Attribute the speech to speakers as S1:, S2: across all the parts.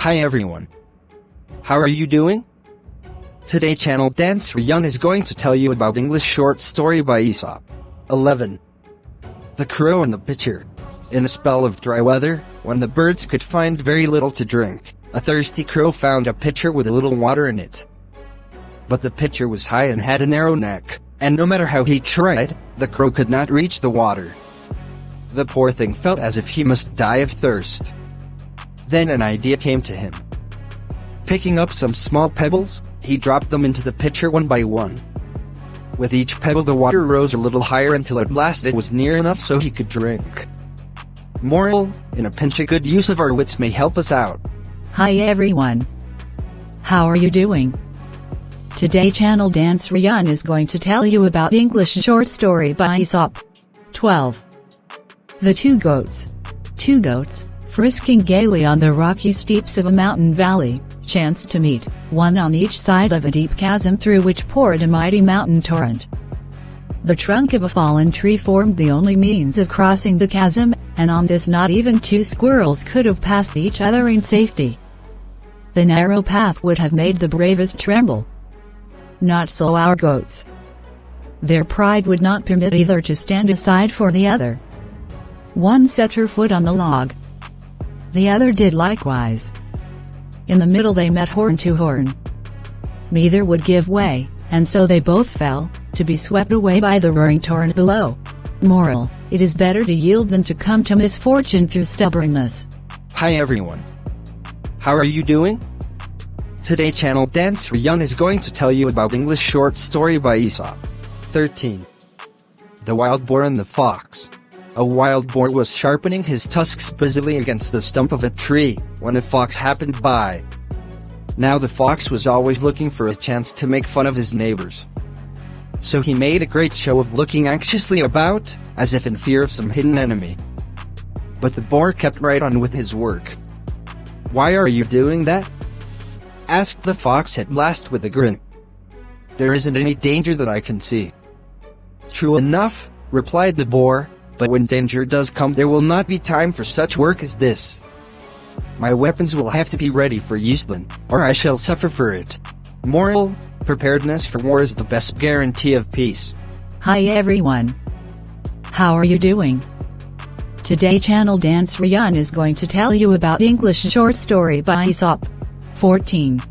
S1: Hi everyone. How are you doing? Today channel Sreyoun is going to tell you about English short story by Aesop. 11. The Crow and the Pitcher. In a spell of dry weather, when the birds could find very little to drink, a thirsty crow found a pitcher with a little water in it. But the pitcher was high and had a narrow neck, and no matter how he tried, the crow could not reach the water. The poor thing felt as if he must die of thirst. Then an idea came to him. Picking up some small pebbles, he dropped them into the pitcher one by one. With each pebble the water rose a little higher until at last it was near enough so he could drink. Moral: in a pinch a good use of our wits may help us out.
S2: Hi everyone. How are you doing? Today channel Sreyoun is going to tell you about English short story by Aesop. 12. The Two Goats. Two goats, frisking gaily on the rocky steeps of a mountain valley, chanced to meet, one on each side of a deep chasm through which poured a mighty mountain torrent. The trunk of a fallen tree formed the only means of crossing the chasm, and on this not even two squirrels could have passed each other in safety. The narrow path would have made the bravest tremble. Not so our goats. Their pride would not permit either to stand aside for the other. One set her foot on the log. The other did likewise. In the middle they met horn to horn. Neither would give way, and so they both fell, to be swept away by the roaring torrent below. Moral: it is better to yield than to come to misfortune through stubbornness.
S1: Hi everyone. How are you doing? Today channel Sreyoun is going to tell you about English short story by Aesop. 13. The Wild Boar and the Fox. A wild boar was sharpening his tusks busily against the stump of a tree, when a fox happened by. Now the fox was always looking for a chance to make fun of his neighbors. So he made a great show of looking anxiously about, as if in fear of some hidden enemy. But the boar kept right on with his work. "Why are you doing that?" asked the fox at last with a grin. "There isn't any danger that I can see." "True enough," replied the boar, "but when danger does come there will not be time for such work as this. My weapons will have to be ready for use then, or I shall suffer for it." Moral: preparedness for war is the best guarantee of peace.
S2: Hi everyone. How are you doing? Today channel Sreyoun is going to tell you about English short story by Aesop. 14.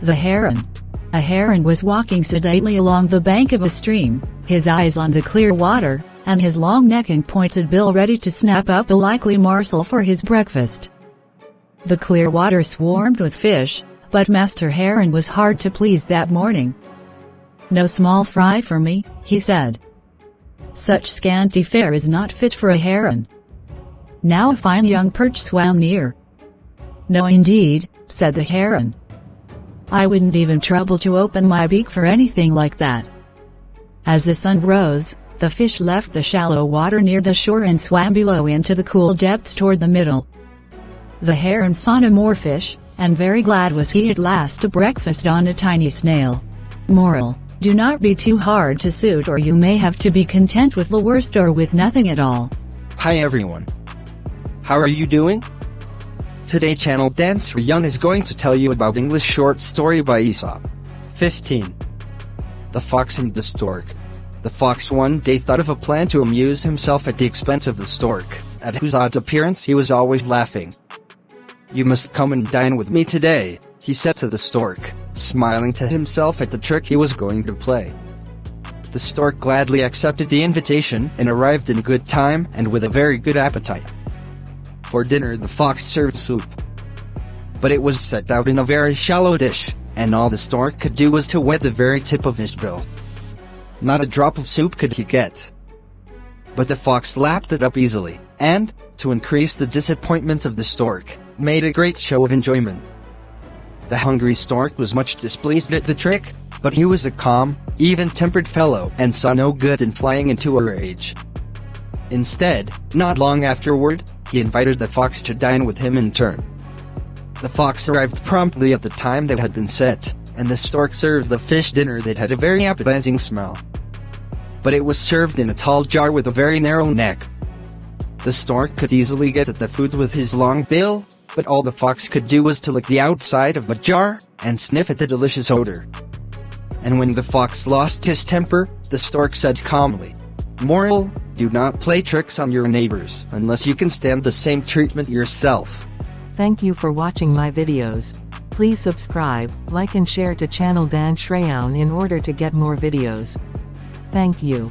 S2: The Heron. A heron was walking sedately along the bank of a stream, his eyes on the clear water, and his long neck and pointed bill ready to snap up a likely morsel for his breakfast. The clear water swarmed with fish, but Master Heron was hard to please that morning. "No small fry for me," he said. "Such scanty fare is not fit for a heron." Now a fine young perch swam near. "No indeed," said the heron. "I wouldn't even trouble to open my beak for anything like that." As the sun rose, the fish left the shallow water near the shore and swam below into the cool depths toward the middle. The heron saw no more fish, and very glad was he at last to breakfast on a tiny snail. Moral: do not be too hard to suit, or you may have to be content with the worst or with nothing at all.
S1: Hi everyone. How are you doing? Today channel Sreyoun is going to tell you about English short story by Aesop. 15. The Fox and the Stork. The fox one day thought of a plan to amuse himself at the expense of the stork, at whose odd appearance he was always laughing. "You must come and dine with me today," he said to the stork, smiling to himself at the trick he was going to play. The stork gladly accepted the invitation and arrived in good time and with a very good appetite. For dinner the fox served soup. But it was set out in a very shallow dish, and all the stork could do was to wet the very tip of his bill. Not a drop of soup could he get. But the fox lapped it up easily, and, to increase the disappointment of the stork, made a great show of enjoyment. The hungry stork was much displeased at the trick, but he was a calm, even-tempered fellow and saw no good in flying into a rage. Instead, not long afterward, he invited the fox to dine with him in turn. The fox arrived promptly at the time that had been set, and the stork served the fish dinner that had a very appetizing smell. But it was served in a tall jar with a very narrow neck. The stork could easily get at the food with his long bill, but all the fox could do was to lick the outside of the jar, and sniff at the delicious odor. And when the fox lost his temper, the stork said calmly, "Moral, do not play tricks on your neighbors, unless you can stand the same treatment yourself."
S3: Thank you for watching my videos. Please subscribe, like and share to channel Dan Sreyoun in order to get more videos. Thank you.